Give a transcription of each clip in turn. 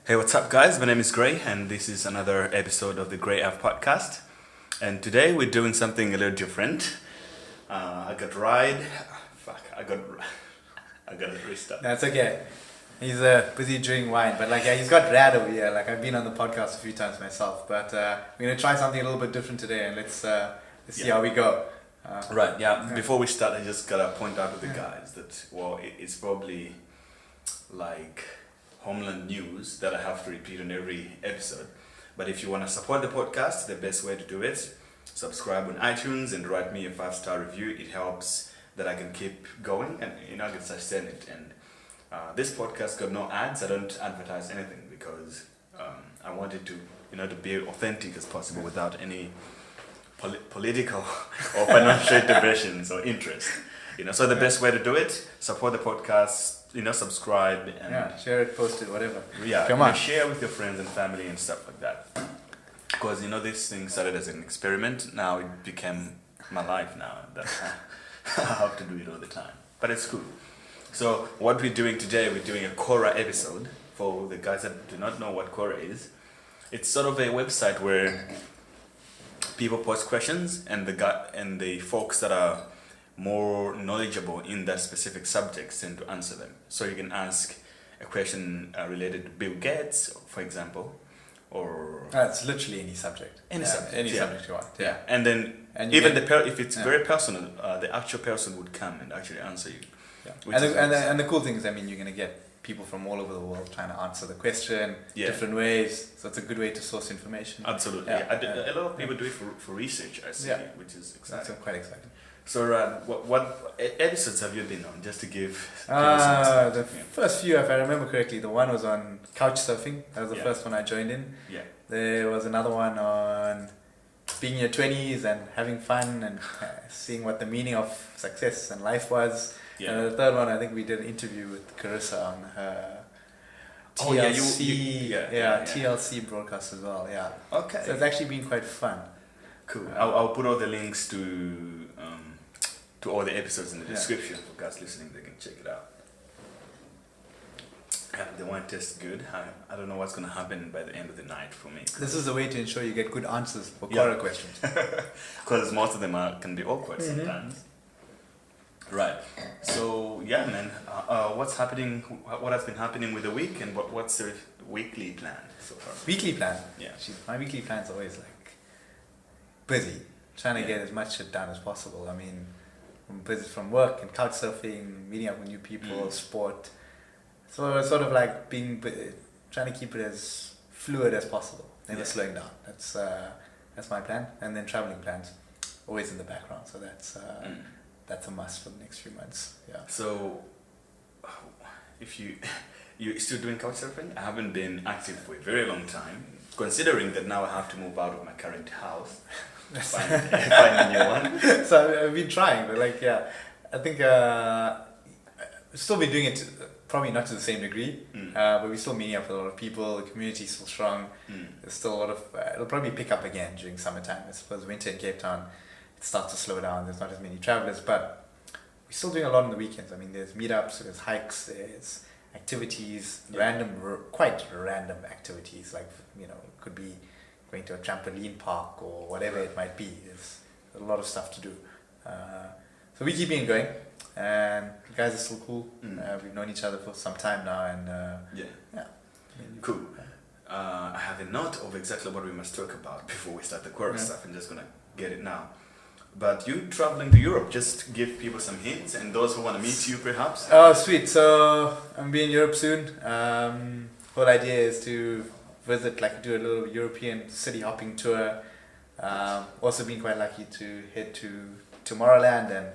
Hey, what's up, guys? My name is Gray, and this is another episode of the Gray F podcast. And today we're doing something a little different. I got to restart. That's okay. He's busy drinking wine, but he's got rad over here. I've been on the podcast a few times myself, but we're gonna try something a little bit different today, and let's see how we go. Before we start, I just gotta point out to the guys that it's probably like Homeland News that I have to repeat on every episode. But if you want to support the podcast, the best way to do it, subscribe on iTunes and write me a 5-star review. It helps that I can keep going and I can sustain it. And this podcast got no ads. I don't advertise anything because I want it to be authentic as possible without any political or financial interventions or interest. So the best way to do it, support the podcast. Subscribe and share it, post it, whatever. Come on, share with your friends and family and stuff like that. Because this thing started as an experiment. Now it became my life now. That I have to do it all the time. But it's cool. So what we're doing today, we're doing a Quora episode. For the guys that do not know what Quora is, it's sort of a website where people post questions, and the folks that are more knowledgeable in that specific subject tend to answer them. So you can ask a question related to Bill Gates, for example, or it's literally any subject. Any subject you want. Yeah, and then if it's very personal, the actual person would come and actually answer you. Yeah. And the cool thing is, you're going to get people from all over the world trying to answer the question different ways. So it's a good way to source information. Absolutely. A lot of people do it for research, I see, which is exciting. That's quite exciting. So, what episodes have you been on? Just to give the first few, if I remember correctly, the one was on couch surfing. That was the first one I joined in. Yeah. There was another one on being in your 20s and having fun and seeing what the meaning of success and life was. Yeah. And the third one, I think we did an interview with Carissa on her TLC, TLC broadcast as well. Yeah. Okay. So it's actually been quite fun. Cool. I'll put all the links to all the episodes in the description for guys listening. They can check it out. The wine tastes good. I don't know what's going to happen by the end of the night for me. This is a way to ensure you get good answers for Quora questions. Because most of them can be awkward sometimes. Right. So, man. What's happening? What has been happening with the week, and what's the weekly plan so far? Weekly plan? Yeah. My weekly plan is always busy. Trying to get as much shit done as possible. I'm busy from work and couch surfing, meeting up with new people, sport. So it's sort of trying to keep it as fluid as possible, never slowing down. That's my plan. And then traveling plans, always in the background. So that's a must for the next few months. Yeah. So, if you're still doing couch surfing, I haven't been active for a very long time. Considering that now I have to move out of my current house, find a new one. So I've been trying, but I think we've still been doing it. Probably not to the same degree, but we're still meeting up with a lot of people. The community's still strong. There's still a lot of. It'll probably pick up again during summertime. I suppose winter in Cape Town, it starts to slow down. There's not as many travelers, but we're still doing a lot on the weekends. There's meetups, there's hikes, there's activities, quite random activities. It could be going to a trampoline park or whatever it might be. There's a lot of stuff to do. So we keep going. And the guys are still cool. We've known each other for some time now, and cool. I have a note of exactly what we must talk about before we start the Quora stuff. I'm just gonna get it now. But you traveling to Europe, just give people some hints, and those who want to meet you, perhaps. Oh, sweet! So I'm be in Europe soon. Whole idea is to visit, do a little European city hopping tour. Also, been quite lucky to head to Tomorrowland. And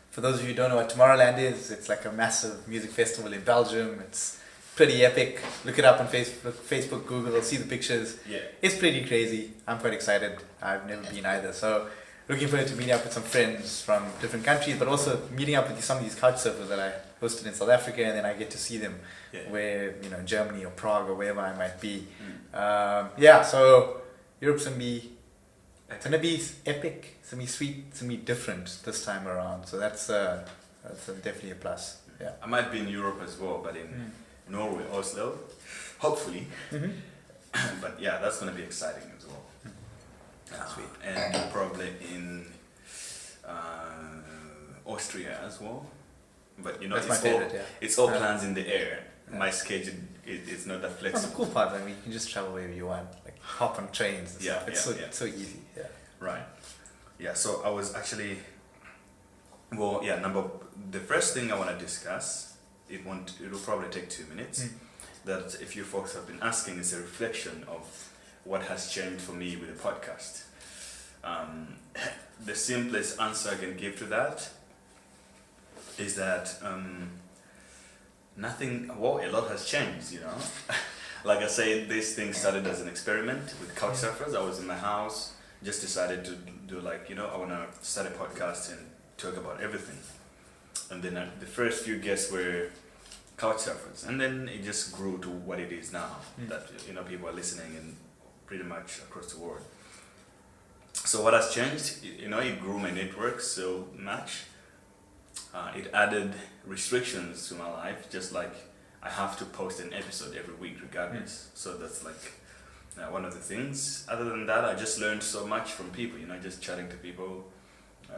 for those of you who don't know what Tomorrowland is, it's a massive music festival in Belgium. It's pretty epic. Look it up on Facebook, Google, see the pictures. Yeah. It's pretty crazy. I'm quite excited. I've never been either. So looking forward to meeting up with some friends from different countries, but also meeting up with some of these couch surfers that I hosted in South Africa, and then I get to see them where, in Germany or Prague or wherever I might be. So Europe's going to be It's gonna be epic. It's gonna be sweet. It's gonna be different this time around. So that's definitely a plus. Yeah. I might be in Europe as well, but in Norway, Oslo. hopefully. But yeah, that's going to be exciting as well. Sweet. And probably in Austria as well. But you know, That's my favorite, it's all plans in the air. My schedule is not that That's flexible. the cool part. I mean, you can just travel wherever you want, like hop on trains and stuff. It's so easy. Yeah. Right. Yeah. So I was actually, the first thing I want to discuss, it'll probably take 2 minutes. That if you folks have been asking, is a reflection of what has changed for me with the podcast. The simplest answer I can give to that is that a lot has changed, you know. Like I said, this thing started as an experiment with Couchsurfers. I was in my house, just decided to do I want to start a podcast and talk about everything. And then the first few guests were Couchsurfers, and then it just grew to what it is now. That people are listening in pretty much across the world. So what has changed? It grew my network so much. It added restrictions to my life, just like I have to post an episode every week regardless. So that's one of the things. Other than that, I just learned so much from people, just chatting to people.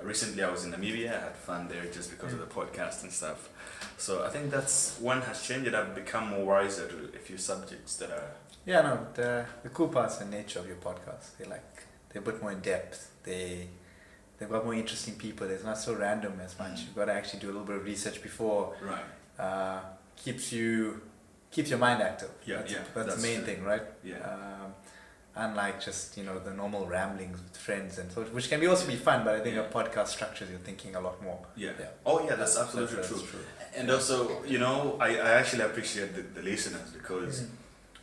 Recently I was in Namibia. I had fun there just because of the podcast and stuff. So I think that's one has changed. I've become more wiser to a few subjects that are... Yeah, no, the cool part's the nature of your podcast. They're a bit more in depth. They've got more interesting people. It's not so random as much. You've got to actually do a little bit of research before. Right. Keeps your mind active. That's the main thing, right? Yeah. Unlike just the normal ramblings with friends and so, which can also be fun, but I think a podcast structures your thinking a lot more. Yeah. Oh yeah, that's absolutely true. And also, I actually appreciate the listeners because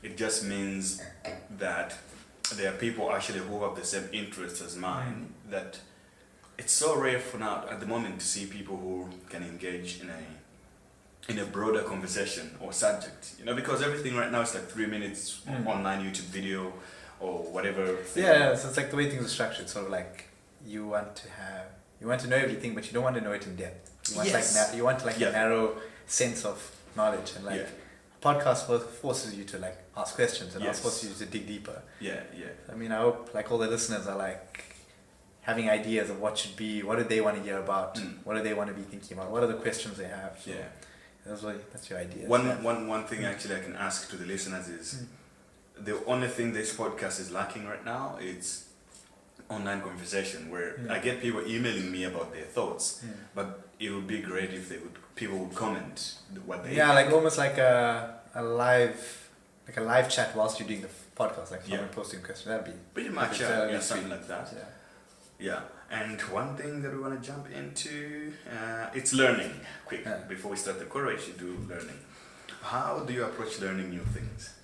it just means that there are people actually who have the same interests as mine. That it's so rare for now at the moment to see people who can engage in a broader conversation or subject. Because everything right now is 3 minutes online YouTube video or whatever thing. Yeah, so it's the way things are structured. Sort of you want to know everything, but you don't want to know it in depth. You want you want a narrow sense of knowledge, and podcast forces you to ask questions and forces you to dig deeper. Yeah. I mean, I hope all the listeners are having ideas of what should be, what do they want to hear about, what do they want to be thinking about, what are the questions they have. So that's your idea. One thing actually I can ask to the listeners is the only thing this podcast is lacking right now is online conversation, where I get people emailing me about their thoughts, but it would be great if people would comment what they think. Almost like a live chat whilst you're doing the podcast, someone posting questions. That'd be pretty much something like that. Yeah. And one thing that we want to jump into, it's learning. Quick, before we start the Quora, we should do learning. How do you approach learning new things?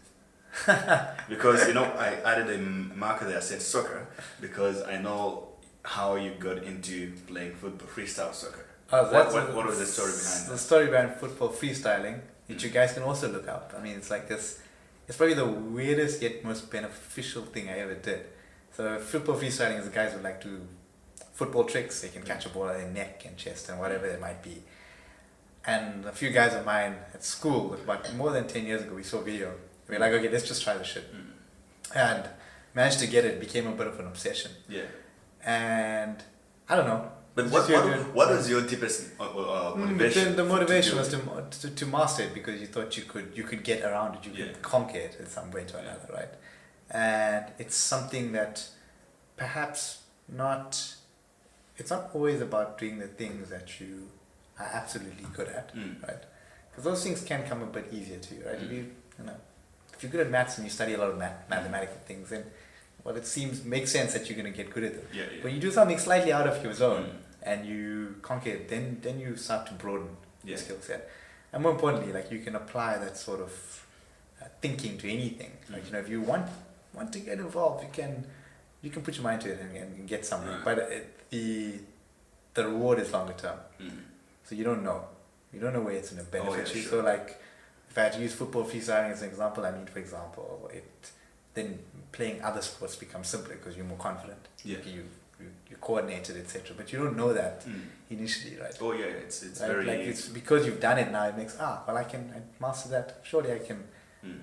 Because I added a marker there, I said soccer, because I know how you got into playing football, freestyle soccer. What was the story behind that? The story behind football freestyling, which you guys can also look up. I mean, it's this. It's probably the weirdest yet most beneficial thing I ever did. So football freestyling is the guys who do football tricks. They can catch a ball at their neck and chest and whatever it might be. And a few guys of mine at school, about more than 10 years ago, we saw a video. We were okay, let's just try this shit. And managed to get it. Became a bit of an obsession. Yeah. And I don't know. But what was your deepest motivation? The motivation was to master it, because you thought you could get around it, you could conquer it in some way to another, right? And it's something that perhaps it's not always about doing the things that you are absolutely good at, right? Because those things can come a bit easier to you, right? If you're good at maths and you study a lot of mathematical things, then it makes sense that you're going to get good at them. When you do something slightly out of your zone and you conquer it, then you start to broaden your skill set. And more importantly, you can apply that sort of thinking to anything. If you want to get involved, you can put your mind to it and get something. But the reward is longer term. So you don't know where it's going to benefit you. Sure. So if I had to use football freestyling as an example, for example, then playing other sports becomes simpler because you're more confident. You coordinated, etc. But you don't know that initially, right? Oh yeah, it's right? very it's because you've done it now. It makes I master that. Surely I can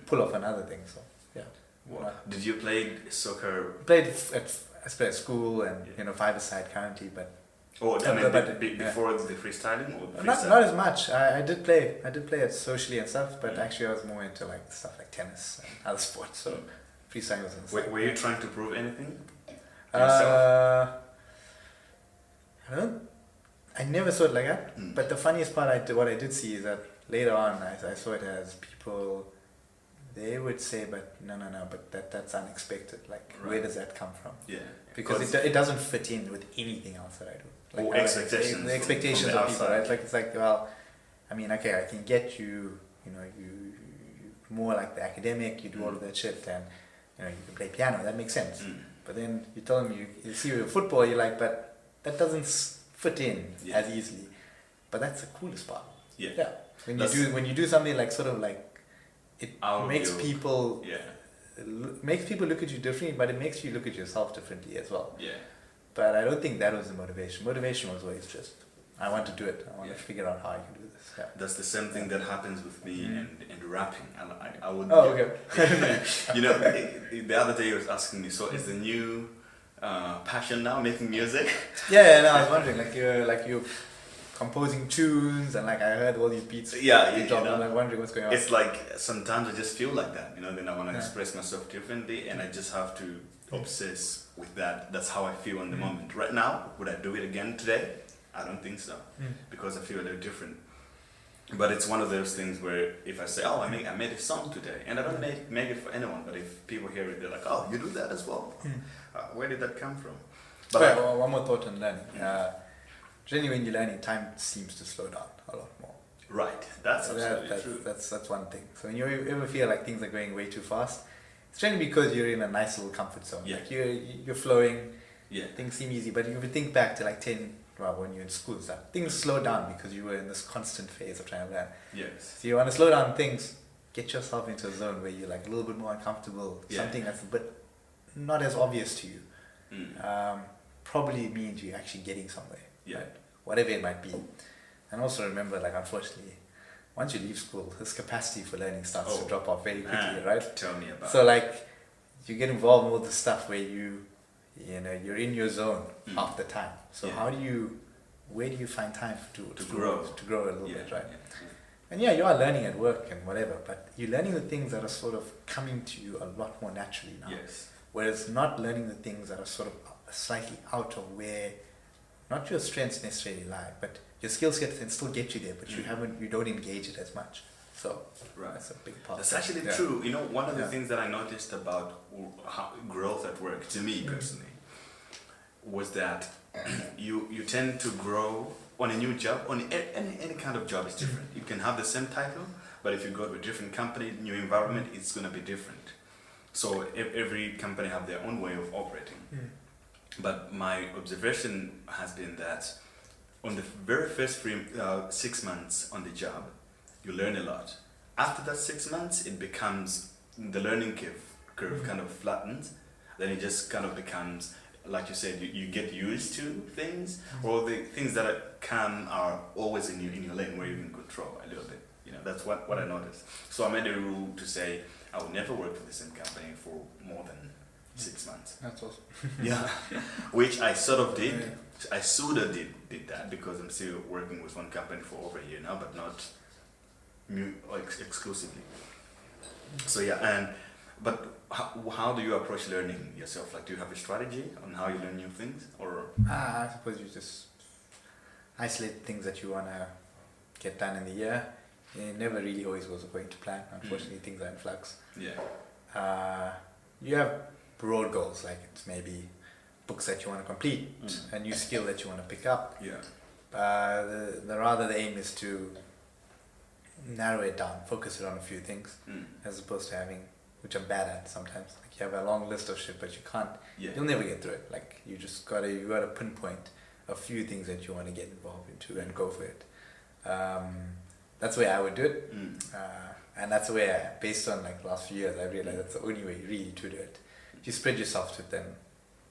pull off another thing. So yeah. Wow. Did you play soccer? Played I played at school and five-a-side currently, but. Oh, I mean, before the freestyling or freestyle? Not as much. I did play it socially and stuff, but actually I was more into like stuff like tennis and other sports. So freestyle was insane. Were you trying to prove anything? I never saw it like that. But the funniest part, what I did see is that later on, I saw it as people. They would say, but no, but that's unexpected. Like, where does that come from? Yeah. Because it doesn't fit in with anything else that I do. Like expectations. The expectations of people, right? Like, it's like, well, I mean, okay, I can get you, you more like the academic, you do all of that shit, and, you can play piano, that makes sense. But then you tell them you see with football, you're like, but that doesn't fit in as easily. But that's the coolest part. Yeah. When you do something like sort of like, it makes people look at you differently, but it makes you look at yourself differently as well. Yeah. But I don't think that was the motivation. Motivation was always just, I want to do it. I want to figure out how I can do this. Yeah. That's the same thing that happens with me and rapping. I would. Oh, okay. The other day he was asking me, so is the new passion now making music? Yeah, no, I was wondering, you're composing tunes and like I heard all these beats. Yeah, I'm like wondering what's going on. It's like sometimes I just feel like that, then I want to express myself differently and I just have to obsess with that. That's how I feel in the moment. Right now, would I do it again today? I don't think so, because I feel a little different. But it's one of those things where if I say, oh, I made a song today, and I don't make it for anyone, but if people hear it, they're like, oh, you do that as well? Where did that come from? But one more thought on learning. Generally, when you're learning, time seems to slow down a lot more. Right, that's absolutely true. That's one thing. So when you ever feel like things are going way too fast, it's generally because you're in a nice little comfort zone. Yeah. Like you're flowing. Yeah. Things seem easy, but if you think back to like when you're in school and stuff, things slow down because you were in this constant phase of trying to learn. Yes. So you want to slow down things, get yourself into a zone where you're like a little bit more uncomfortable. Yeah. Something that's a bit not as obvious to you. Probably means you're actually getting somewhere. Yeah. Right? Whatever it might be. And also remember, like, unfortunately, once you leave school, this capacity for learning starts to drop off very quickly, right? Tell me about it. So, like, you get involved in all the stuff where you're in your zone half the time. So where do you find time to grow a little bit, right? And you are learning at work and whatever, but you're learning the things that are sort of coming to you a lot more naturally now. Yes. Whereas not learning the things that are sort of slightly out of where not your strengths necessarily lie, but your skill set can still get you there, but you don't engage it as much. So that's a big part. That's actually true. One of the things that I noticed about growth at work, to me personally, was that you tend to grow on a new job. On any kind of job is different. You can have the same title, but if you go to a different company, new environment, it's going to be different. So every company have their own way of operating. But my observation has been that on the very first 6 months on the job, you learn a lot. After that 6 months, it becomes, the learning curve kind of flattens. Then it just kind of becomes, like you said, you get used to things, or the things that come are always in your lane where you can control a little bit. That's what I noticed. So I made a rule to say I will never work for the same company for more than 6 months. That's awesome. Yeah, which I sort of did. I sort of did that because I'm still working with one company for over a year now, but not exclusively. So but how do you approach learning yourself? Like, do you have a strategy on how you learn new things, or? I suppose you just isolate things that you want to get done in the year. It never really always goes according to plan. Unfortunately, things are in flux. Yeah. You have broad goals, like it's maybe books that you want to complete, a new skill that you want to pick up. Yeah. The aim is to narrow it down, focus it on a few things, as opposed to having, which I'm bad at sometimes. Like, you have a long list of shit, but you can't. Yeah. You'll never get through it. Like, you gotta pinpoint a few things that you want to get involved into and go for it. That's the way I would do it, and that's the way, based on like the last few years, I realized that's the only way really to do it. If you spread yourself to it, then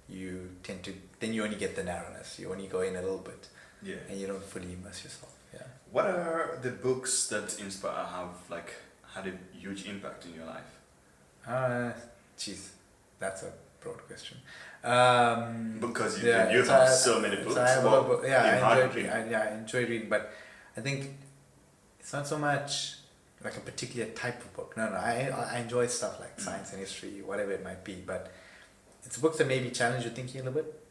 you only get the narrowness. You only go in a little bit, and you don't fully immerse yourself. Yeah. What are the books that inspire? had a huge impact in your life? Jeez, that's a broad question. Because you have so many books. I enjoy reading, but I think it's not so much like a particular type of book. No, I enjoy stuff like science and history, whatever it might be, but it's books that maybe challenge your thinking a little bit.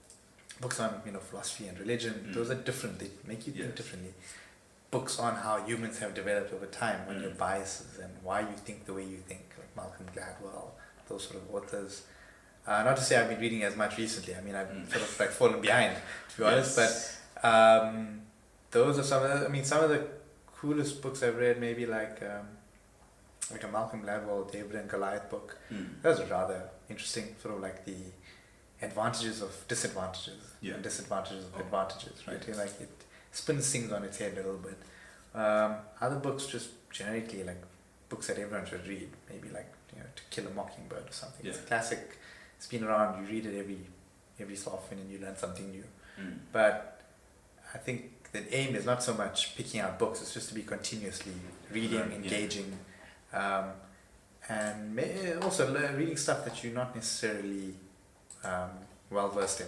Books on philosophy and religion, those are different. They make you think differently. Books on how humans have developed over time, on your biases and why you think the way you think, like Malcolm Gladwell, those sort of authors. Not to say I've been reading as much recently. I mean, I've sort of like fallen behind, to be honest. But those are some of the coolest books I've read. Maybe like a Malcolm Gladwell David and Goliath book. That was rather interesting. Sort of like the advantages of disadvantages and disadvantages of advantages, right? Like it spins things on its head a little bit. Other books just generically like books that everyone should read. Maybe like To Kill a Mockingbird or something. It's a classic. It's been around. You read it every so often and you learn something new. But I think the aim is not so much picking out books. It's just to be continuously reading, engaging, and also reading stuff that you're not necessarily well versed in.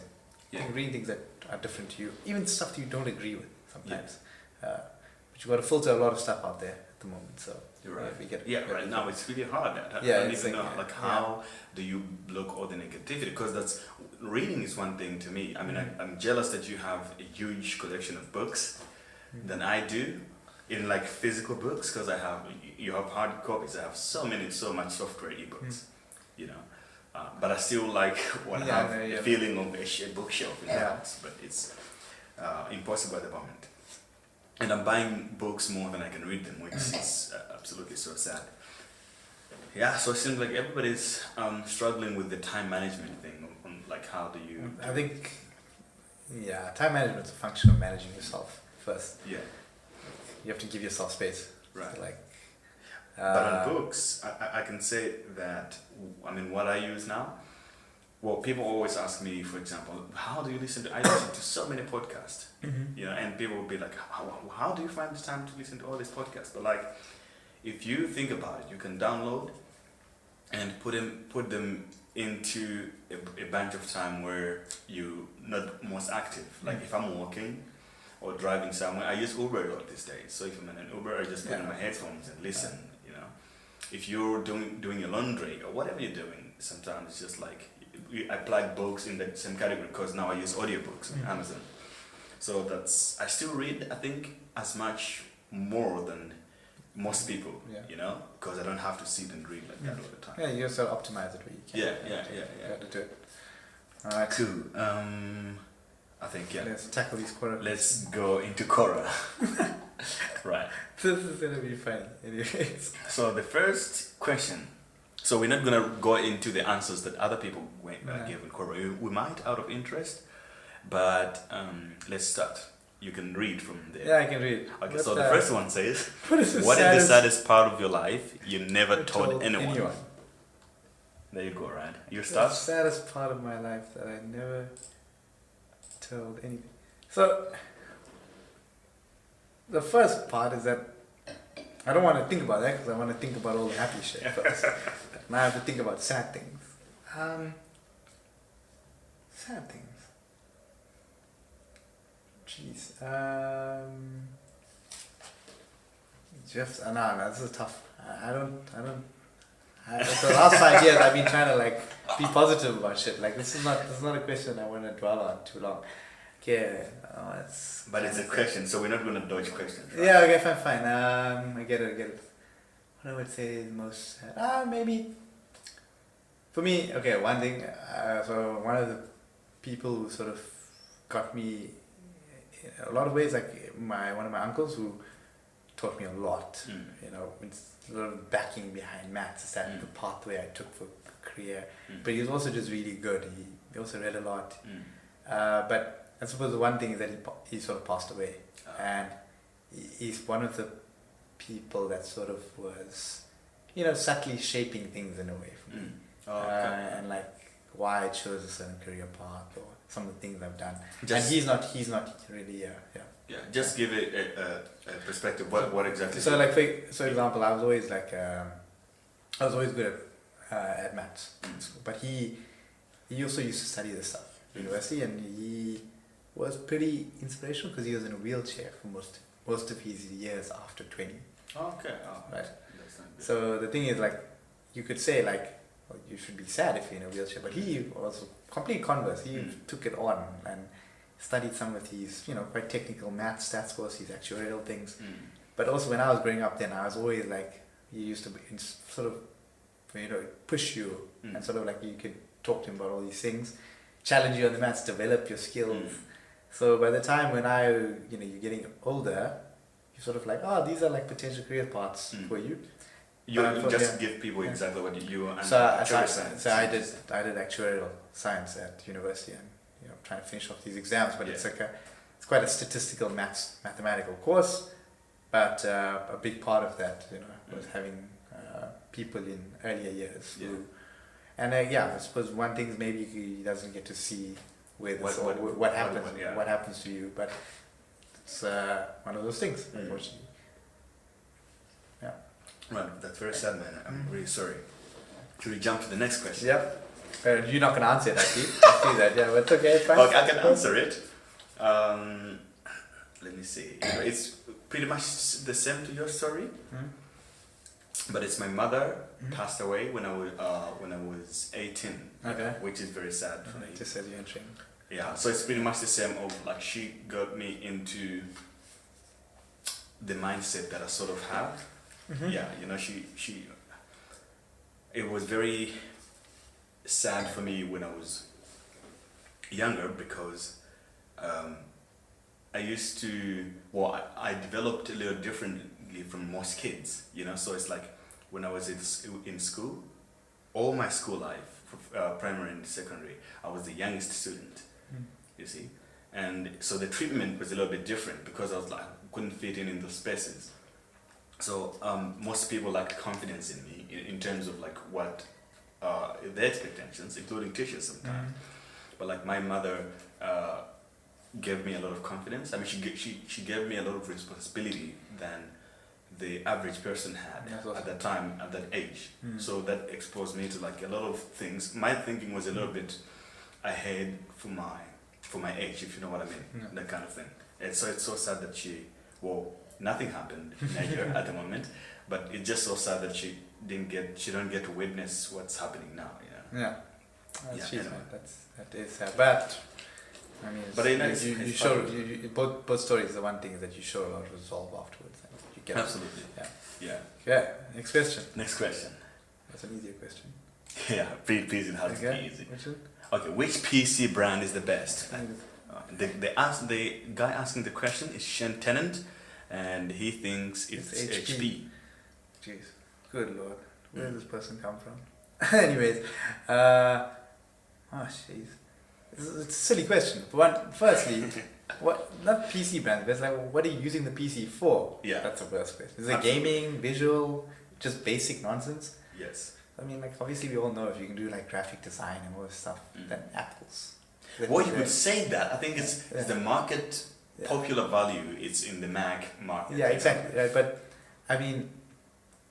Reading things that are different to you, even stuff that you don't agree with sometimes. But you've got to filter a lot of stuff out there at the moment. So you're right. Right now it's really hard. I don't even know how do you block all the negativity, because reading is one thing to me. I mean, I'm jealous that you have a huge collection of books than I do. In like physical books, because you have hard copies. I have so much software ebooks, but I still like want to have a feeling of a shared bookshelf in the house, but it's impossible at the moment. And I'm buying books more than I can read them, which is absolutely so sad. Yeah, so it seems like everybody's struggling with the time management thing. On like, how do you? I think, time management is a function of managing yourself first. Yeah. You have to give yourself space. Right. So but on books, I can say that, I mean, what I use now, well, people always ask me, for example, how do you listen to, I listen to so many podcasts, and people will be like, how do you find the time to listen to all these podcasts? But like, if you think about it, you can download and put them into a bunch of time where you're not most active. Like if I'm walking, or driving somewhere. I use Uber a lot these days. So if I'm in an Uber, I just put in my headphones and listen, If you're doing your laundry or whatever you're doing, sometimes it's just like, I plug books in the same category because now I use audiobooks on Amazon. So I still read, I think, as much more than most people, because I don't have to sit and read like that all the time. Yeah, you also optimize it where you can. Yeah. To do it. Alright. Cool. I think, Let's tackle these Quora. Let's go into Quora. Right. This is going to be fun, anyways. So the first question, so we're not going to go into the answers that other people gave in Quora. We might out of interest, but let's start. You can read from there. Yeah, I can read. Okay, so the first one says, what is the saddest part of your life you never told anyone? There you go, right? You start? The saddest part of my life that I never told anything. So the first part is that I don't want to think about that because I want to think about all the happy shit first. Now I have to think about sad things. Sad things. Jeez. No, this is tough. For the last 5 years I've been trying to be positive about shit. This is not a question I want to dwell on too long. Okay, but it's a question, so we're not going to dodge questions. Right? Yeah, okay, fine. I get it. What I would say is most sad. Maybe for me. Okay, one thing. So one of the people who sort of got me in a lot of ways, one of my uncles who taught me a lot. It's a lot of backing behind maths. That's the pathway I took for career. But he was also just really good. He also read a lot. But I suppose the one thing is that he sort of passed away, and he's one of the people that sort of was, subtly shaping things in a way for me, and why I chose a certain career path or some of the things I've done. And he's not really Yeah, just give it a perspective. What exactly? So like for example, I was always like I was always good at maths in school, but he also used to study this stuff at university, and he was pretty inspirational because he was in a wheelchair for most of his years after 20. Okay. Oh, right. That's not good. So the thing is, like, you could say like, well, you should be sad if you're in a wheelchair, but he was complete converse. He took it on and studied some of these, quite technical math, stats course, these actuarial things. But also when I was growing up then, I was always like, he used to sort of, push you and sort of like you could talk to him about all these things, challenge you on the maths, develop your skills. So by the time when you're getting older, you're sort of like, these are like potential career paths for you. You just give people exactly what you and so I did actuarial science at university, and trying to finish off these exams, but it's quite a statistical mathematical course, but a big part of that was having people in earlier years who, and I suppose one thing is maybe he doesn't get to see what happens to you, but it's one of those things, unfortunately. Yeah. Right, that's very sad, man. I'm really sorry. Should we jump to the next question? Yep. You're not going to answer it, actually. I see that, yeah, but it's okay, it's fine. Okay, I can answer it. Let me see. It's pretty much the same to your story, but it's my mother passed away when I was 18. Okay. Which is very sad for me. Just as you're entering. Yeah, so it's pretty much the same of like she got me into the mindset that I sort of have. Yeah, she it was very sad for me when I was younger because I used to, I developed a little differently from most kids, so it's like when I was in school, all my school life, primary and secondary, I was the youngest student, you see, and so the treatment was a little bit different because I was like, couldn't fit in those spaces. So most people lacked confidence in me in terms of like what their expectations, including teachers sometimes. But like my mother gave me a lot of confidence. I mean, she gave me a lot of responsibility than the average person had at that time, at that age. So that exposed me to like a lot of things. My thinking was a little bit ahead for my age, if you know what I mean, that kind of thing. And so it's so sad that nothing happened in Nigeria at the moment, but it's just so sad that she don't get to witness what's happening now. Yeah, that is sad. But I mean, you show both stories. The one thing is that you show a lot of resolve afterwards. And you get absolutely. Yeah. Next question. That's an easier question. Yeah, please, it has to be easy. Okay, which PC brand is the best? The guy asking the question is Shen Tennant, and he thinks it's HP. Jeez, good lord, where did this person come from? Anyways, jeez, it's a silly question. Firstly, not PC brands, but it's like, what are you using the PC for? Yeah, that's the first question. Is it gaming, visual, just basic nonsense? Yes. I mean, like, obviously we all know if you can do like graphic design and all this stuff, then Apple's. Well, you could say that. I think it's the market popular value. It's in the Mac market. Yeah, exactly. Right, but I mean,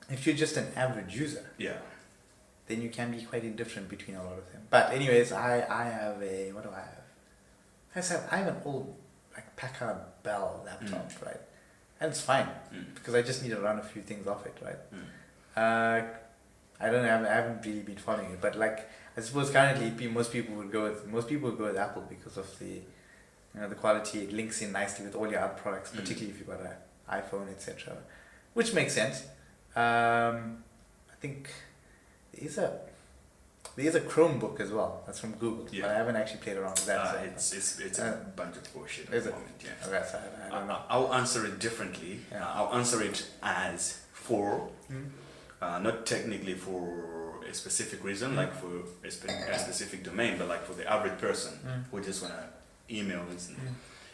if you're just an average user, then you can be quite indifferent between a lot of them. But anyways, I have a, what do I have? I have an old like Packard Bell laptop, right? And it's fine because I just need to run a few things off it, right? I don't know. I haven't really been following it, but like I suppose currently most people would go with Apple because of the the quality. It links in nicely with all your other products, particularly if you've got an iPhone, etc., which makes sense. I think there is a Chromebook as well. That's from Google, but I haven't actually played around with that. It's a bunch of bullshit at the moment. Yeah. Okay, so I don't know. I'll answer it differently. I'll answer it as for. Not technically for a specific reason, like for a specific domain, but like for the average person who just want to email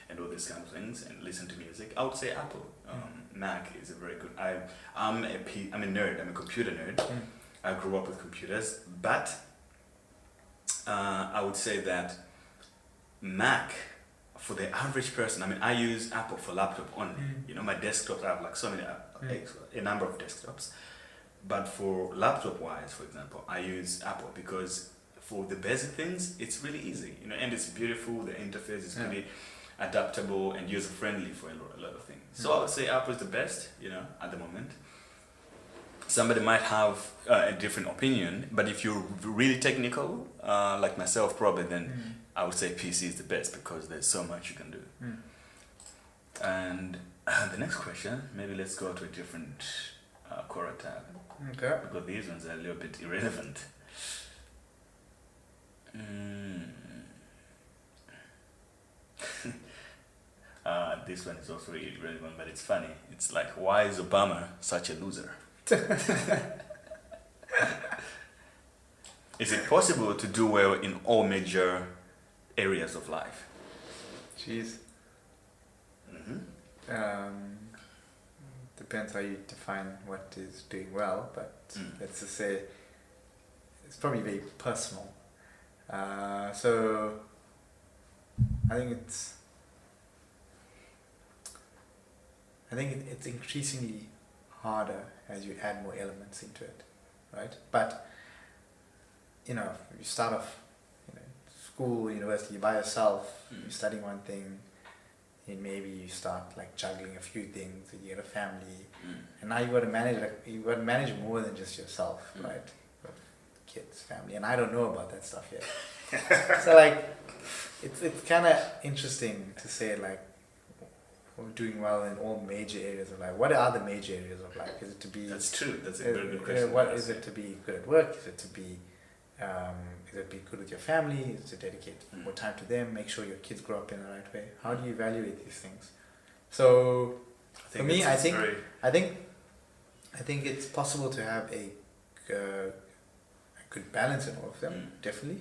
and all these kind of things and listen to music, I would say Apple. Mac is a very good. I'm a nerd. I'm a computer nerd. I grew up with computers, but I would say that Mac for the average person, I mean, I use Apple for laptop only. You know, my desktops, I have like so many, a number of desktops. But for laptop wise, for example, I use Apple because for the basic things, it's really easy, you know, and it's beautiful. The interface is pretty adaptable and user friendly for a lot of things. So I would say Apple is the best, you know, at the moment. Somebody might have a different opinion, but if you're really technical, like myself, probably, then I would say PC is the best because there's so much you can do. And the next question, maybe let's go to a different Quora tab. Okay. Because these ones are a little bit irrelevant. This one is also irrelevant, but it's funny. It's like, why is Obama such a loser? Is it possible to do well in all major areas of life? Jeez. Depends how you define what is doing well, but let's just say it's probably very personal. So I think it's increasingly harder as you add more elements into it, right? But you know, you start off, you know, school, university, by yourself, you're studying one thing, and maybe you start like juggling a few things, and you get a family, and now you got to manage more than just yourself, right? You got kids, family, and I don't know about that stuff yet. So like, it's kind of interesting to say like, we're doing well in all major areas of life. What are the major areas of life? Is it to be? That's true. That's a very good question. What is it to be good at work? Is it to be good with your family? Is it to dedicate more time to them? Make sure your kids grow up in the right way. How do you evaluate these things? So, for me, I think it's possible to have a good balance in all of them. Definitely.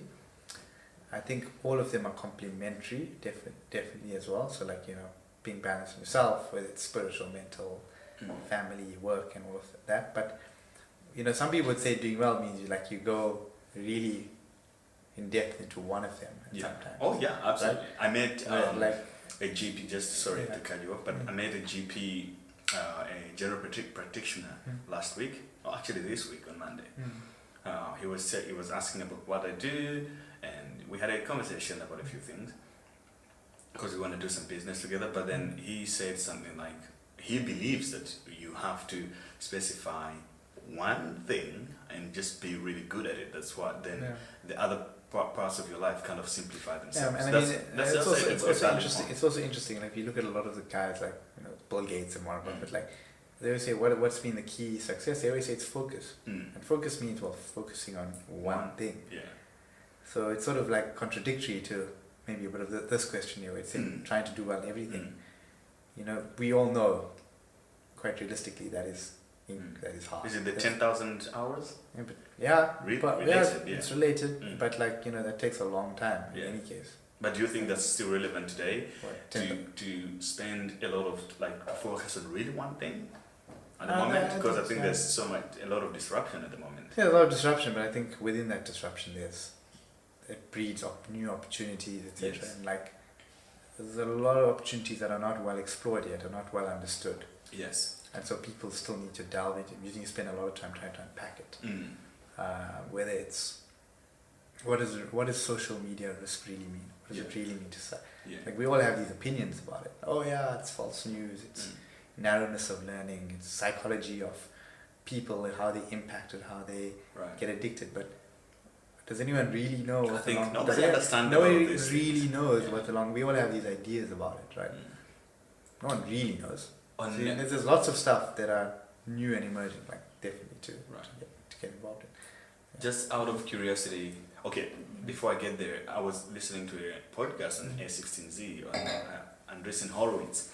I think all of them are complementary. Definitely as well. So, like, you know, being balanced in yourself, whether it's spiritual, mental, family, work, and all of that. But you know, some people would say doing well means you go really in depth into one of them. Sometimes. Oh yeah, absolutely. Right? I met a GP. Just sorry to cut you off, but I met a GP, a general practitioner last week. Or actually, this week on Monday. He was asking about what I do, and we had a conversation about a few things. Because we want to do some business together, but then he said something like he believes that you have to specify one thing and just be really good at it. That's what then the other parts of your life kind of simplify themselves. And I mean, it's also interesting. Like, if you look at a lot of the guys, like, you know, Bill Gates and Warren Buffett, like, they always say what's been the key success. They always say it's focus, and focus means focusing on one thing. Yeah. So it's sort of like contradictory to maybe a bit of this question here, it's trying to do well in everything. You know, we all know, quite realistically, that is hard. Is it the 10,000 hours? Yeah, it's related, but like, you know, that takes a long time in any case. But do you think that's still relevant today? To spend a lot of focus on really one thing at the moment? Because I think there's a lot of disruption at the moment. Yeah, a lot of disruption, but I think within that disruption it breeds new opportunities, etc. Yes. And like, there's a lot of opportunities that are not well explored yet, or not well understood. Yes. And so people still need to delve into it. You need to spend a lot of time trying to unpack it. Whether it's what does social media risk really mean? What does it really mean to say? Yeah. Like, we all have these opinions about it. Oh yeah, it's false news. It's narrowness of learning. It's psychology of people and how they impacted, how they get addicted. But does anyone really know what the long? Nobody really knows what the long. We all have these ideas about it, right? No one really knows. There's lots of stuff that are new and emerging, like, definitely to get involved in. Yeah. Just out of curiosity, okay, before I get there, I was listening to a podcast on A16Z on Andreessen Horowitz.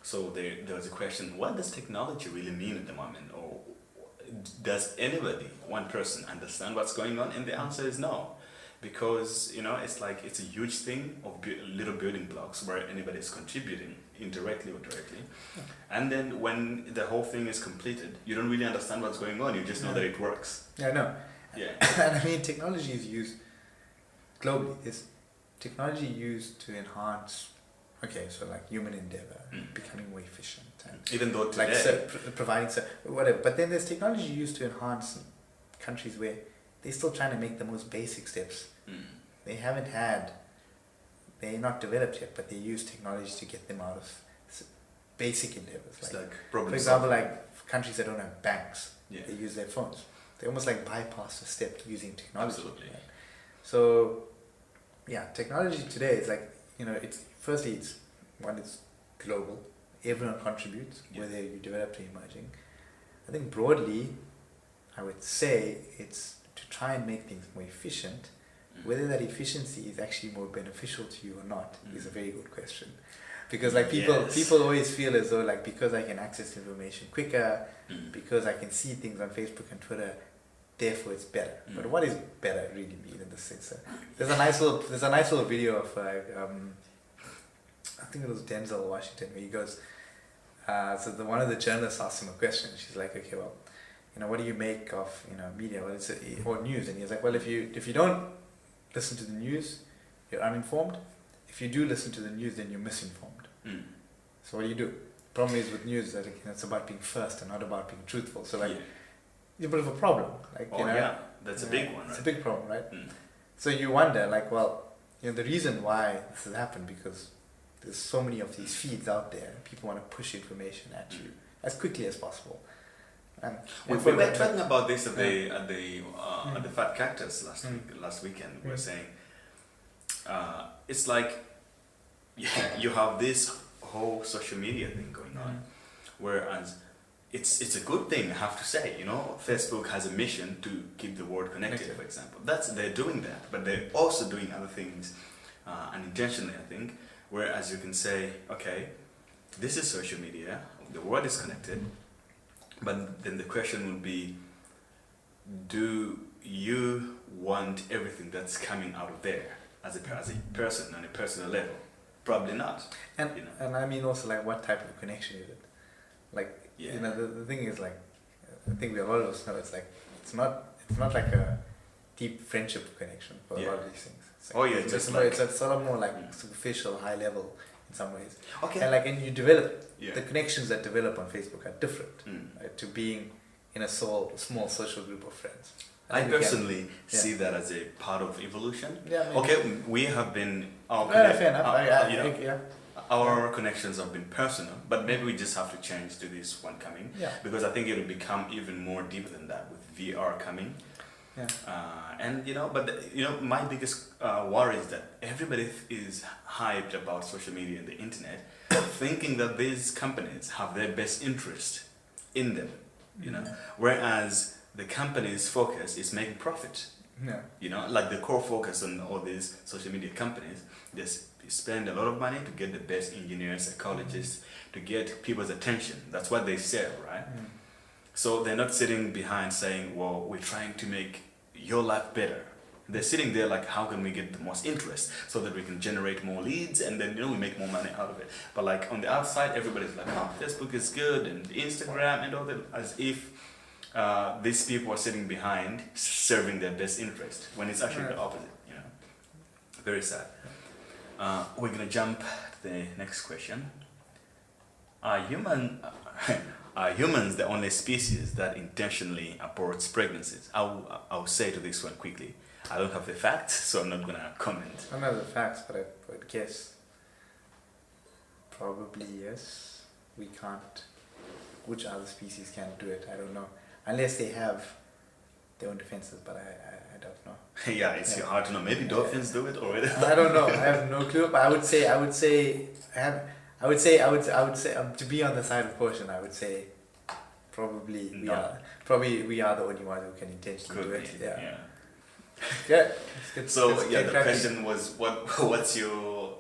So there was a question: what does technology really mean at the moment, or does anybody, one person, understand what's going on? And the answer is no, because, you know, it's like, it's a huge thing of little building blocks where anybody is contributing indirectly or directly, and then when the whole thing is completed, you don't really understand what's going on. You just know that it works. Yeah, no. Yeah. And I mean, technology is used globally. Is technology used to enhance Okay, so like human endeavor, becoming more efficient, and Even though today, like providing whatever. But then there's technology used to enhance countries where they're still trying to make the most basic steps. They haven't had, they're not developed yet, but they use technology to get them out of basic endeavors. it's Like, like problem for example, solving. like countries that don't have banks, Yeah. they use their phones. They almost like bypass a step using technology. Absolutely. Right? So, yeah, technology today is like, it's firstly it's global. Everyone contributes, whether you developed or emerging. I think broadly, I would say it's to try and make things more efficient. Whether that efficiency is actually more beneficial to you or not is a very good question. Because like people always feel as though like because I can access information quicker, because I can see things on Facebook and Twitter, therefore it's better. But what is better really mean in this sense? There's a nice little video of I think it was Denzel Washington where he goes, one of the journalists asked him a question. She's like, okay, well, what do you make of media or news? And he's like, well, if you don't listen to the news, you're uninformed. If you do listen to the news, then you're misinformed. So what do you do? Problem is with news that it's about being first and not about being truthful. So like, you're a bit of a problem. Like, that's a big one, right? It's a big problem, right? So you wonder, like, well, the reason why this has happened because there's so many of these feeds out there. People want to push information at you as quickly as possible. And we were talking about this at the Fat Cactus last weekend. We were saying it's like you have this whole social media thing going on, whereas it's a good thing, I have to say. Facebook has a mission to keep the world connected, for example. They're doing that, but they're also doing other things unintentionally, I think. Whereas you can say, okay, this is social media, the world is connected, but then the question would be, do you want everything that's coming out of there as a person on a personal level? Probably not. And I mean also like what type of connection is it? Like the thing is like I think we all of us know it's like it's not like a deep friendship connection for a lot of these things. It's like, it's sort of more like superficial, high level in some ways. Okay. And you develop the connections that develop on Facebook are different right, to being in a small social group of friends. I personally see that as a part of evolution. Yeah, maybe. Okay, we have been fair enough. Our connections have been personal, but maybe we just have to change to this one coming because I think it will become even more deeper than that with VR coming. My biggest worry is that everybody is hyped about social media and the internet, thinking that these companies have their best interest in them, whereas the company's focus is making profit. Like the core focus on all these social media companies, they spend a lot of money to get the best engineers, psychologists, to get people's attention. That's what they sell, right? So they're not sitting behind saying, well, we're trying to make your life better. They're sitting there like, how can we get the most interest so that we can generate more leads and then we make more money out of it. But like on the outside, everybody's like, oh, Facebook is good and Instagram and all that, as if these people are sitting behind serving their best interest when it's actually the opposite. Very sad. We're gonna jump to the next question. Are humans the only species that intentionally aborts pregnancies? I'll say to this one quickly. I don't have the facts, so I'm not gonna comment. I don't have the facts, but I would guess probably yes. We can't. Which other species can do it? I don't know. Unless they have their own defenses, but I don't know. It's hard to know. Maybe dolphins do it already. I don't know. I have no clue. But I would say to be on the side of caution, I would say probably we are the only ones who can intentionally do it. So the question was, what's your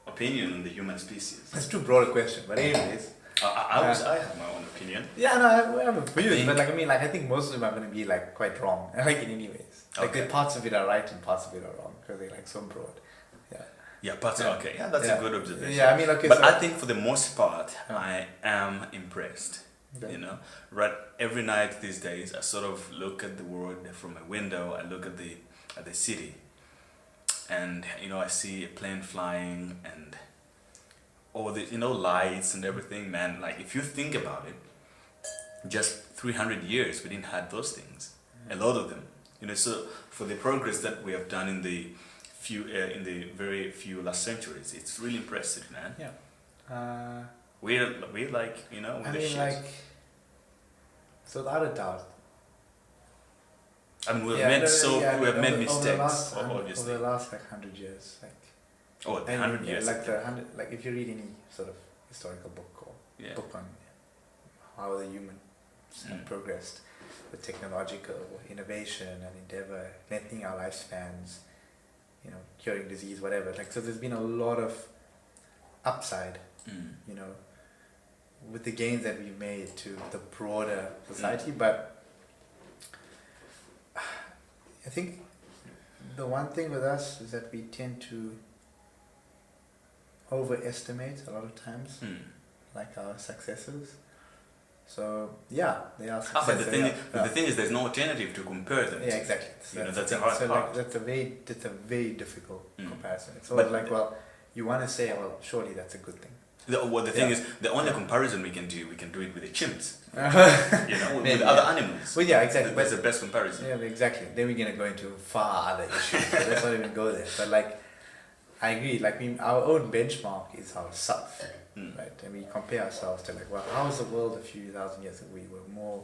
opinion on the human species? That's too broad a question, but anyways. I have my own opinion. Yeah, no, I have opinions, but I think most of them are going to be like quite wrong. In any ways, parts of it are right and parts of it are wrong because they're like so broad. That's a good observation. But I think for the most part, I am impressed. Right, every night these days, I sort of look at the world from my window. I look at the city, and I see a plane flying, and or the lights and everything, man. Like if you think about it, just 300 years we didn't have those things. A lot of them, So for the progress that we have done in the very few last centuries, it's really impressive, man. Yeah. We're like with I the mean, shit. like, so without a doubt. I mean, we Yeah, have made over mistakes, obviously. Over the last 100 years, like. Oh, 100 years. Like if you read any sort of historical book or book on how the humans have progressed with technological innovation and endeavor, lengthening our lifespans, curing disease, whatever. Like, so there's been a lot of upside, with the gains that we've made to the broader society. But I think the one thing with us is that we tend to overestimate a lot of times, like our successes. So they are successes. But the thing is, there's no alternative to compare them. Yeah, exactly. So that's a hard part. Like, that's a very difficult comparison. It's But always like, well, you want to say, well, surely that's a good thing. The thing is, the only comparison we can do it with the chimps. With other animals. Well, yeah, exactly. That's the best comparison. Yeah, exactly. Then we're gonna go into far other issues. So let's not even go there. But like, I agree. Like, our own benchmark is ourselves, right? And we compare ourselves to like, well, how was the world a few thousand years ago? We were more,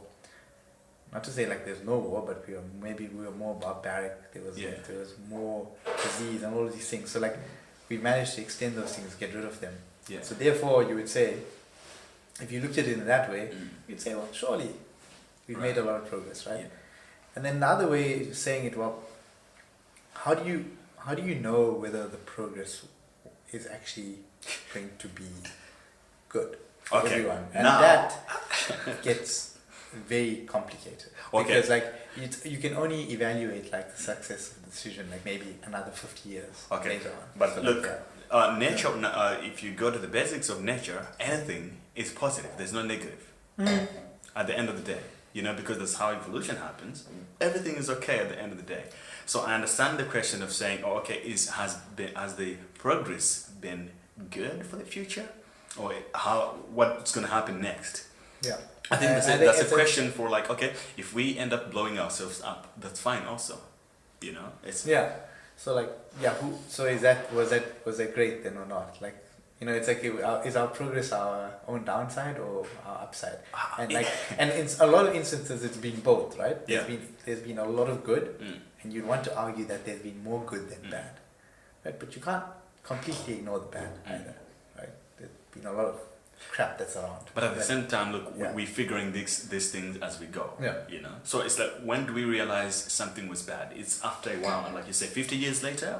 not to say like there's no war, but we were more barbaric. There was more disease and all of these things. So like, we managed to extend those things, get rid of them. Yeah. So therefore, you would say, if you looked at it in that way, you'd say, well, surely we've made a lot of progress, right? Yeah. And then the other way is saying it, well, how do you know whether the progress is actually going to be good for everyone? And that gets very complicated. Okay. Because like you can only evaluate like the success of the decision like maybe another 50 years later on. But so look, nature, if you go to the basics of nature, anything is positive. There's no negative. At the end of the day, because that's how evolution happens. Everything is okay at the end of the day. So I understand the question of saying, has the progress been good for the future, or what's going to happen next? Yeah, I think that's a question for like, if we end up blowing ourselves up, that's fine also. So like, so was that great then or not? Like, it's like, is our progress our own downside or our upside? And like, and in a lot of instances, it's been both, right? There's been a lot of good, and you'd want to argue that there's been more good than bad, right? But you can't completely ignore the bad either, right? There's been a lot of crap that's around. But at the same time, look, we're figuring these things as we go. So it's like, when do we realize something was bad? It's after a while, like you say, 50 years later,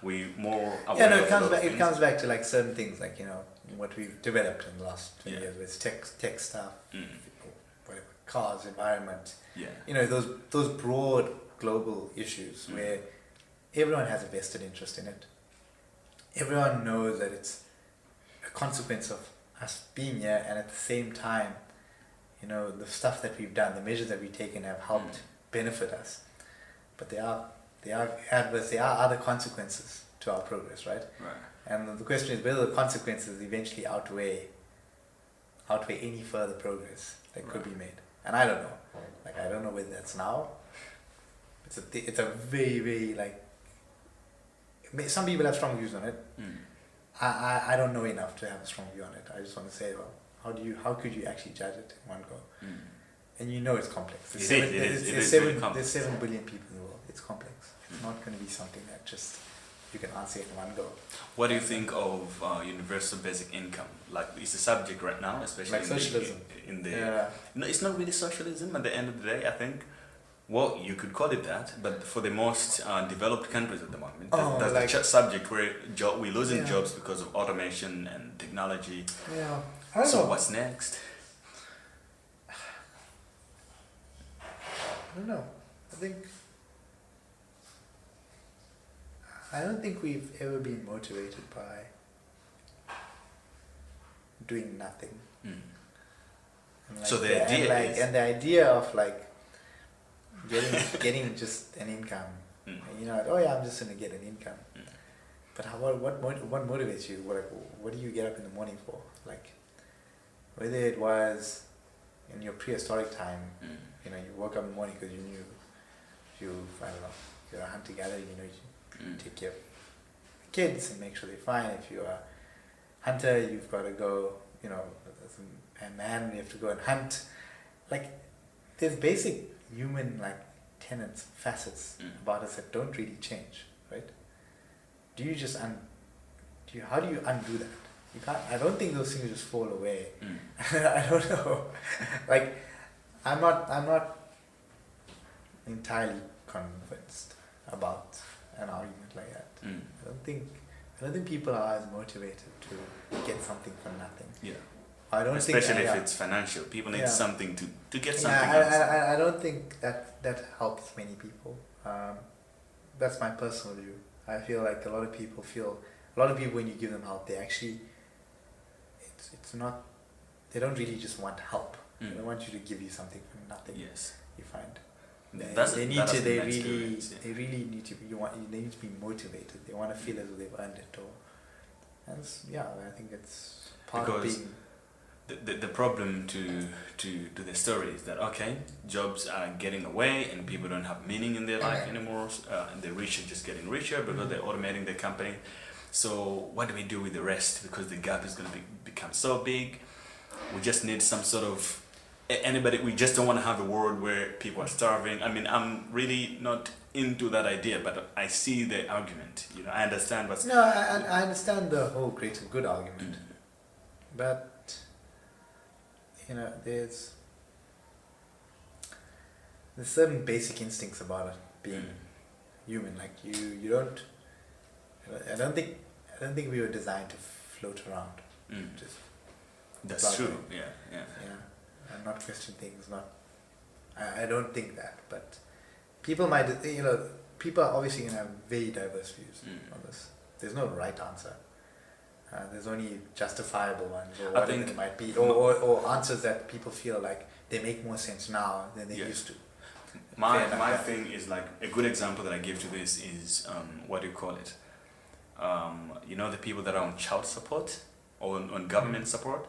we more aware. It comes back to like certain things, like what we've developed in the last 20 years with tech stuff, whatever, cars, environment. Those broad global issues where everyone has a vested interest in it. Everyone knows that it's a consequence of us being here, and at the same time, the stuff that we've done, the measures that we've taken have helped benefit us. But they are adverse. There are other consequences to our progress, right? And the question is whether the consequences eventually outweigh any further progress that could be made. And I don't know. Like, I don't know whether that's now. It's a very, very, like, some people have strong views on it. I don't know enough to have a strong view on it. I just want to say, well, how could you actually judge it in one go? And it's complex. There's 7 billion people in the world. It's complex. It's not going to be something that just you can answer in one go. What do you think of universal basic income? Like, it's a subject right now, especially like socialism. No, it's not really socialism at the end of the day, I think. Well, you could call it that, but for the most developed countries at the moment, that's the subject where we're losing jobs because of automation and technology. Yeah. So what's next? I don't know. I don't think we've ever been motivated by doing nothing. And so the idea is... And the idea of like getting just an income. I'm just going to get an income. But what motivates you? What do you get up in the morning for? Like, whether it was in your prehistoric time, you woke up in the morning because you knew I don't know, you're a hunter gatherer, you take care of kids and make sure they're fine. If you're a hunter, you've got to go, as a man, you have to go and hunt. Like, there's basic human tenets, facets about us that don't really change, right? Do you just how do you undo that? You can't. I don't think those things just fall away. I don't know. I'm not entirely convinced about an argument like that. I don't think people are as motivated to get something for nothing. Yeah. I don't Especially if it's financial. People need something to get something. I don't think that helps many people. That's my personal view. I feel like a lot of people when you give them help, they actually, it's not, they don't really just want help. They want you to give you something for nothing. Yes. You find. They need to be motivated. They want to feel as though they've earned it, I think it's part of being. The problem to the story is that jobs are getting away and people don't have meaning in their life anymore, and the rich are just getting richer because they're automating their company. So what do we do with the rest? Because the gap is going to become so big. We just need some sort of we just don't want to have a world where people are starving. I mean, I'm really not into that idea, but I see the argument. I understand what's... No, I understand the whole greater good argument. But there's certain basic instincts about it being human. Like you don't. I don't think we were designed to float around. That's true. Yeah. And not question things. I don't think that. But people might. People are obviously gonna have very diverse views on this. There's no right answer. There's only justifiable ones, or whatever it might be, or answers that people feel like they make more sense now than they used to. My thing is a good example that I give to this is what do you call it? The people that are on child support or on government support,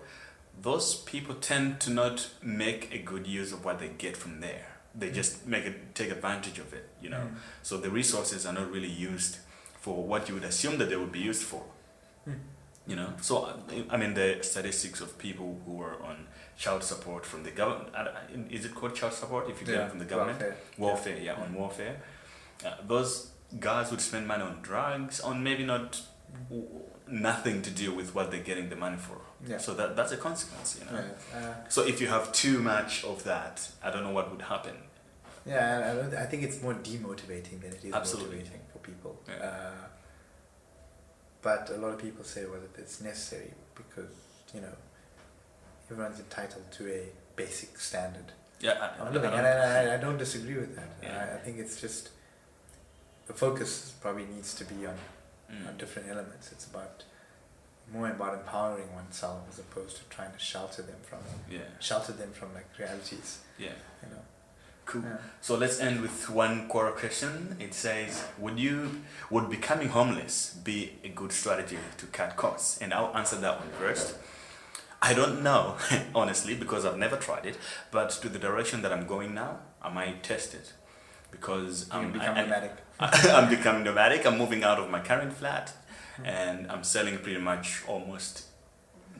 those people tend to not make a good use of what they get from there. They just take advantage of it, So the resources are not really used for what you would assume that they would be used for. So I mean the statistics of people who are on child support from the government, is it called child support if you get it from the government? Welfare, on welfare. Those guys would spend money on drugs, on maybe nothing to do with what they're getting the money for. So that's a consequence, So if you have too much of that, I don't know what would happen. I think it's more demotivating than it is motivating for people. But a lot of people say, it's necessary because, everyone's entitled to a basic standard of living. And I don't disagree with that. I think it's just, the focus probably needs to be on different elements. It's more about empowering oneself as opposed to trying to shelter them from realities. Cool. So let's end with one Quora question. It says, would becoming homeless be a good strategy to cut costs? And I'll answer that one first. I don't know, honestly, because I've never tried it. But to the direction that I'm going now, I might test it. Because I'm becoming nomadic. I'm becoming nomadic. I'm moving out of my current flat. And I'm selling pretty much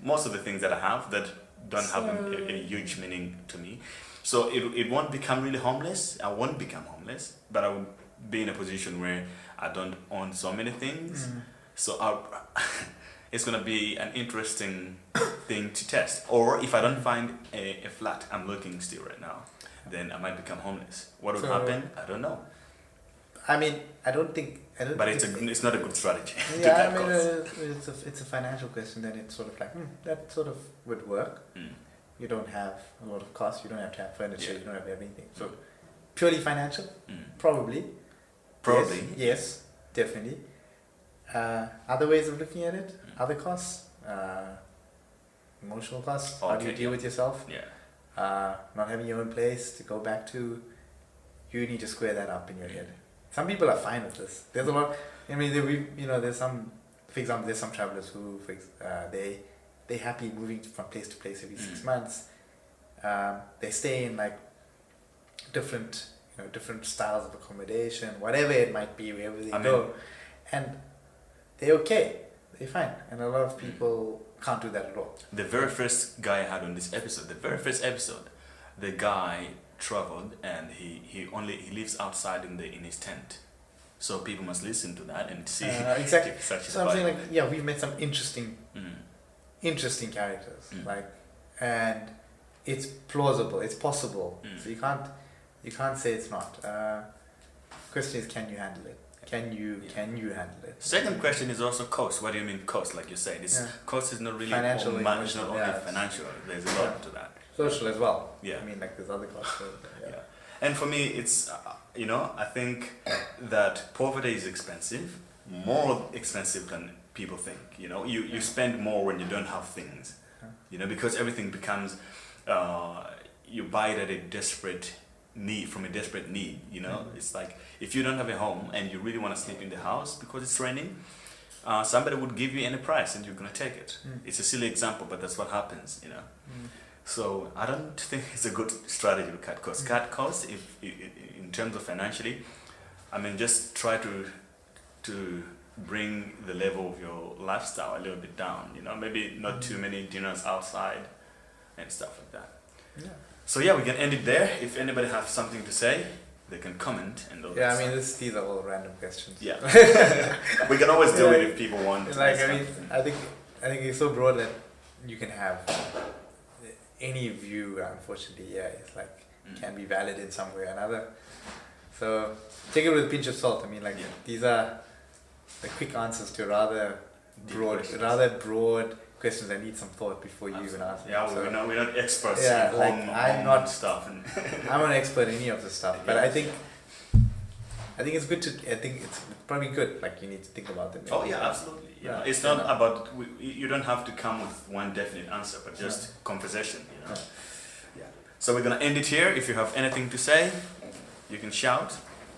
most of the things that I have that don't have a huge meaning to me. So it won't become really homeless. I won't become homeless, but I will be in a position where I don't own so many things. So it's going to be an interesting thing to test. Or if I don't find a flat I'm looking still right now, then I might become homeless. What would happen? I don't know. I mean, I don't think. But it's not a good strategy. It's a financial question. Then it's sort of like that sort of would work. You don't have a lot of costs. You don't have to have furniture. You don't have everything. So purely financial, probably. Yes, definitely. Other ways of looking at it, other costs, emotional costs. How do you deal with yourself? Not having your own place to go back to. You need to square that up in your head. Some people are fine with this. There's a lot. I mean, there's some for example, there's some travelers who, they happy moving from place to place every 6 months. They stay in like different styles of accommodation, whatever it might be, wherever they go, and they're okay, they're fine. And a lot of people can't do that at all. The very first guy I had on this episode, the guy traveled and he lives outside in his tent. So people must listen to that and see exactly. So I'm saying, like, yeah, we've met some interesting characters, like, and it's plausible, it's possible. So you can't say it's not. Question is, can you handle it? Can you handle it? Second question is also cost. What do you mean cost? Like you said, cost is not really financial, it's not only financial. There's a lot to that. Social as well. Yeah. I mean, like, there's other costs. Yeah. And for me, it's I think that poverty is expensive, more expensive than people think. You spend more when you don't have things. Because everything becomes you buy it at a desperate need, from a desperate need. It's like if you don't have a home and you really want to sleep in the house because it's raining, somebody would give you any price and you're gonna take it. It's a silly example, but that's what happens. So I don't think it's a good strategy to cut costs. Cut costs if in terms of financially. I mean, just try to bring the level of your lifestyle a little bit down. Maybe not too many dinners outside and stuff like that. Yeah. So yeah, we can end it there. If anybody has something to say, they can comment and all. Yeah, I mean, these are all random questions. Yeah. We can always do it if people want. Like, I think it's so broad that you can have any view. Unfortunately, it's like can be valid in some way or another. So take it with a pinch of salt. I mean, like, these are the quick answers to rather broad questions that need some thought before you even answer. Yeah, so, we're not experts in home stuff. I'm not an expert in any of this stuff, but I think it's good to. I think it's probably good. Like, you need to think about them. Oh yeah, absolutely. It's not about. You don't have to come with one definite answer, but just conversation. Yeah. So we're gonna end it here. If you have anything to say, you can shout.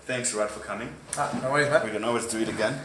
Thanks, Rad, for coming. No worries, man. We can always do it again.